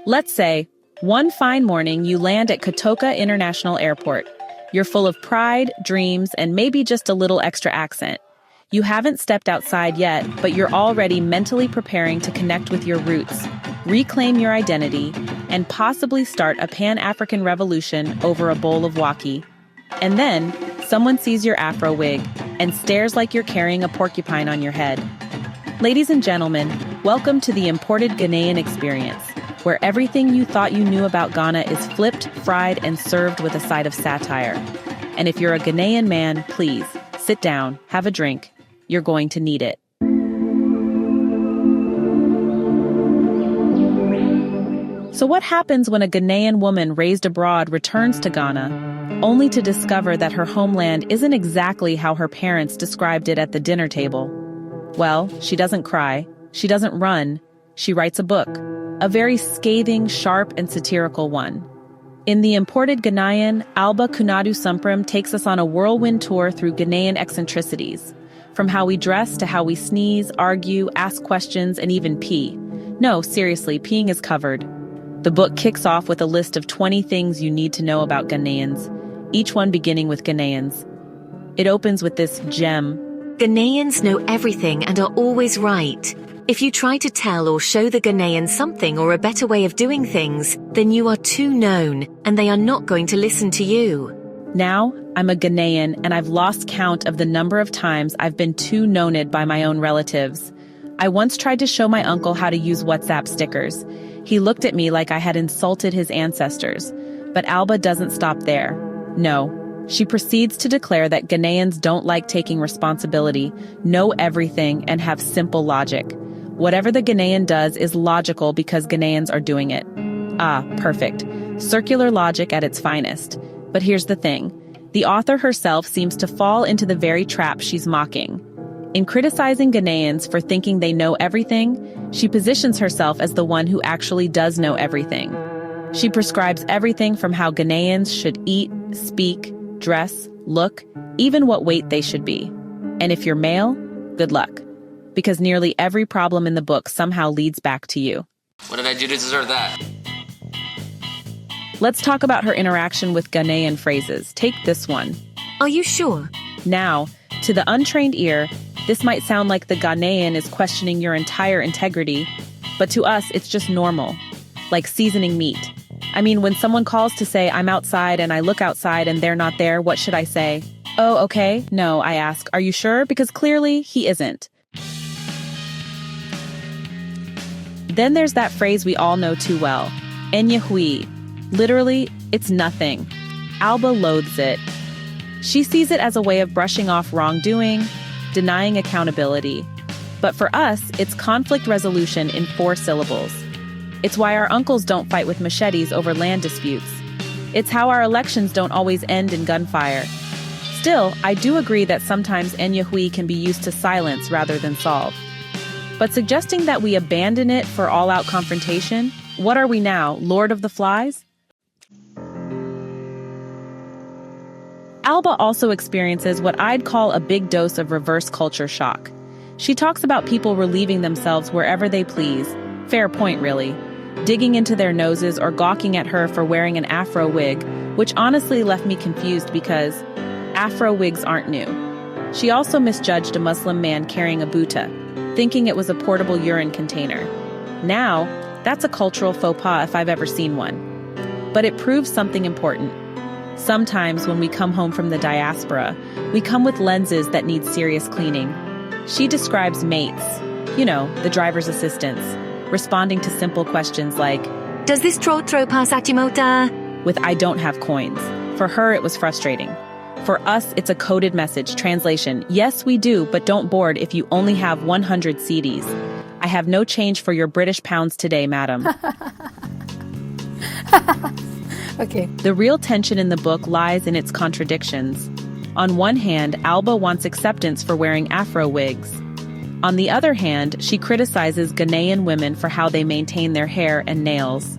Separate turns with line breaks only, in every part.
Let's say, one fine morning you land at Kotoka International Airport. You're full of pride, dreams, and maybe just a little extra accent. You haven't stepped outside yet, but you're already mentally preparing to connect with your roots, reclaim your identity, and possibly start a Pan-African revolution over a bowl of hwee. And then, someone sees your afro wig and stares like you're carrying a porcupine on your head. Ladies and gentlemen, welcome to the Imported Ghanaian experience, where everything you thought you knew about Ghana is flipped, fried, and served with a side of satire. And if you're a Ghanaian man, please, sit down, have a drink. You're going to need it. So what happens when a Ghanaian woman raised abroad returns to Ghana, only to discover that her homeland isn't exactly how her parents described it at the dinner table? Well, she doesn't cry, she doesn't run, she writes a book, a very scathing, sharp, and satirical one. In the Imported Ghanaian, Alba Kunadu Sumprim takes us on a whirlwind tour through Ghanaian eccentricities, from how we dress to how we sneeze, argue, ask questions, and even pee. No, seriously, peeing is covered. The book kicks off with a list of 20 things you need to know about Ghanaians, each one beginning with Ghanaians. It opens with this gem.
Ghanaians know everything and are always right. If you try to tell or show the Ghanaians something or a better way of doing things, then you are too known, and they are not going to listen to you.
Now, I'm a Ghanaian, and I've lost count of the number of times I've been too knowned by my own relatives. I once tried to show my uncle how to use WhatsApp stickers. He looked at me like I had insulted his ancestors. But Alba doesn't stop there. No. She proceeds to declare that Ghanaians don't like taking responsibility, know everything, and have simple logic. Whatever the Ghanaian does is logical because Ghanaians are doing it. Ah, perfect. Circular logic at its finest. But here's the thing. The author herself seems to fall into the very trap she's mocking. In criticizing Ghanaians for thinking they know everything, she positions herself as the one who actually does know everything. She prescribes everything from how Ghanaians should eat, speak, dress, look, even what weight they should be. And if you're male, good luck. Because nearly every problem in the book somehow leads back to you.
What did I do to deserve that?
Let's talk about her interaction with Ghanaian phrases. Take this one.
Are you sure?
Now, to the untrained ear, this might sound like the Ghanaian is questioning your entire integrity, but to us, it's just normal, like seasoning meat. I mean, when someone calls to say, I'm outside and I look outside and they're not there, what should I say? Oh, okay. No, I ask, are you sure? Because clearly, he isn't. Then there's that phrase we all know too well, enyе hwee. Literally, it's nothing. Alba loathes it. She sees it as a way of brushing off wrongdoing, denying accountability. But for us, it's conflict resolution in 4 syllables. It's why our uncles don't fight with machetes over land disputes. It's how our elections don't always end in gunfire. Still, I do agree that sometimes enyye hwee can be used to silence rather than solve. But suggesting that we abandon it for all-out confrontation, what are we now, Lord of the Flies? Alba also experiences what I'd call a big dose of reverse culture shock. She talks about people relieving themselves wherever they please. Fair point, really. Digging into their noses or gawking at her for wearing an afro wig, which honestly left me confused because afro wigs aren't new. She also misjudged a Muslim man carrying a buta, thinking it was a portable urine container. Now, that's a cultural faux pas if I've ever seen one. But it proves something important. Sometimes when we come home from the diaspora, we come with lenses that need serious cleaning. She describes mates, the driver's assistants, responding to simple questions like,
Does this trotro pass Atimota?
With I don't have coins. For her, it was frustrating. For us, it's a coded message. Translation, yes, we do, but don't board if you only have 100 CDs. I have no change for your British pounds today, madam.
Okay.
The real tension in the book lies in its contradictions. On one hand, Alba wants acceptance for wearing afro wigs. On the other hand, she criticizes Ghanaian women for how they maintain their hair and nails.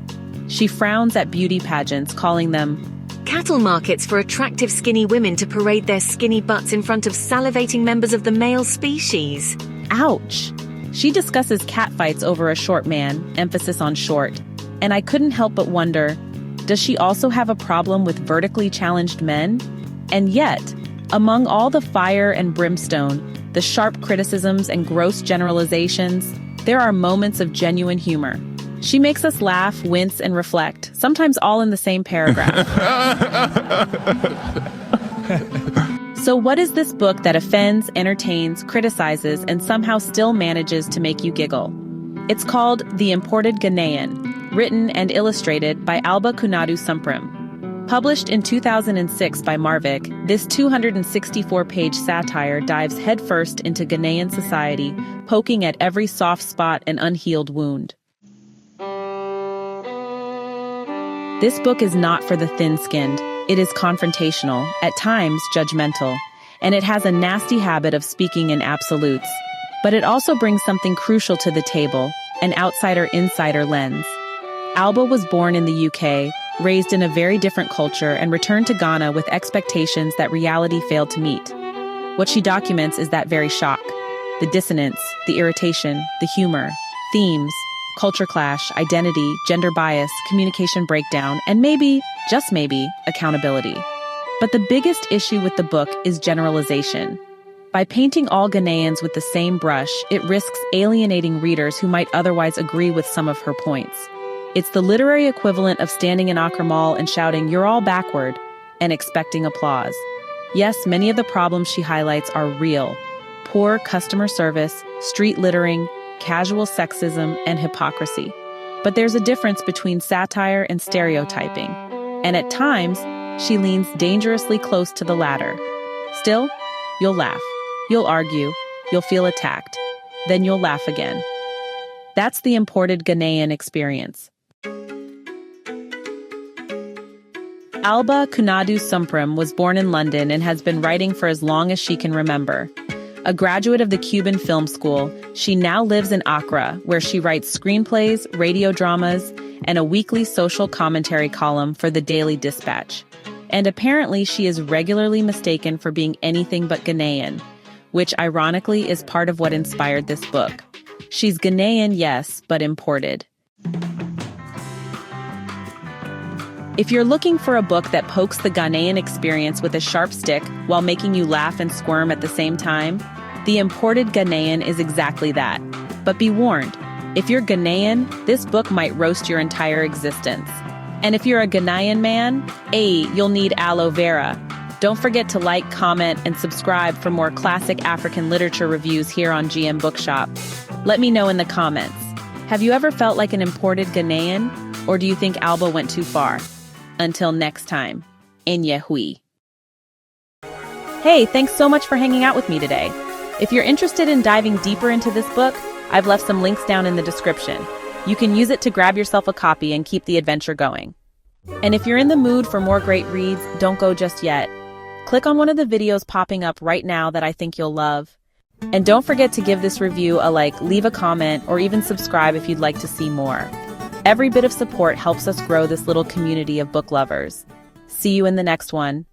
She frowns at beauty pageants, calling them
cattle markets for attractive skinny women to parade their skinny butts in front of salivating members of the male species.
Ouch! She discusses catfights over a short man, emphasis on short. And I couldn't help but wonder, does she also have a problem with vertically challenged men? And yet, among all the fire and brimstone, the sharp criticisms and gross generalizations, there are moments of genuine humor. She makes us laugh, wince, and reflect, sometimes all in the same paragraph. So what is this book that offends, entertains, criticizes, and somehow still manages to make you giggle? It's called The Imported Ghanaian, written and illustrated by Alba Kunadu Sumprim. Published in 2006 by Marvik, this 264-page satire dives headfirst into Ghanaian society, poking at every soft spot and unhealed wound. This book is not for the thin-skinned. It is confrontational, at times judgmental, and it has a nasty habit of speaking in absolutes. But it also brings something crucial to the table, an outsider-insider lens. Alba was born in the UK, raised in a very different culture, and returned to Ghana with expectations that reality failed to meet. What she documents is that very shock, the dissonance, the irritation, the humor, themes, culture clash, identity, gender bias, communication breakdown, and maybe, just maybe, accountability. But the biggest issue with the book is generalization. By painting all Ghanaians with the same brush, it risks alienating readers who might otherwise agree with some of her points. It's the literary equivalent of standing in Accra Mall and shouting, "You're all backward," and expecting applause. Yes, many of the problems she highlights are real. Poor customer service, street littering, casual sexism, and hypocrisy. But there's a difference between satire and stereotyping, and at times, she leans dangerously close to the latter. Still, you'll laugh, you'll argue, you'll feel attacked, then you'll laugh again. That's the Imported Ghanaian experience. Alba Kunadu Sumprim was born in London and has been writing for as long as she can remember. A graduate of the Cuban Film School, she now lives in Accra, where she writes screenplays, radio dramas, and a weekly social commentary column for the Daily Dispatch. And apparently she is regularly mistaken for being anything but Ghanaian, which ironically is part of what inspired this book. She's Ghanaian, yes, but imported. If you're looking for a book that pokes the Ghanaian experience with a sharp stick while making you laugh and squirm at the same time, The Imported Ghanaian is exactly that. But be warned, if you're Ghanaian, this book might roast your entire existence. And if you're a Ghanaian man, you'll need aloe vera. Don't forget to like, comment, and subscribe for more classic African literature reviews here on GMBookshop. Let me know in the comments. Have you ever felt like an imported Ghanaian? Or do you think Alba went too far? Until next time, enyẹ, hwee. Hey, thanks so much for hanging out with me today. If you're interested in diving deeper into this book, I've left some links down in the description. You can use it to grab yourself a copy and keep the adventure going. And if you're in the mood for more great reads, don't go just yet. Click on one of the videos popping up right now that I think you'll love. And don't forget to give this review a like, leave a comment, or even subscribe if you'd like to see more. Every bit of support helps us grow this little community of book lovers. See you in the next one.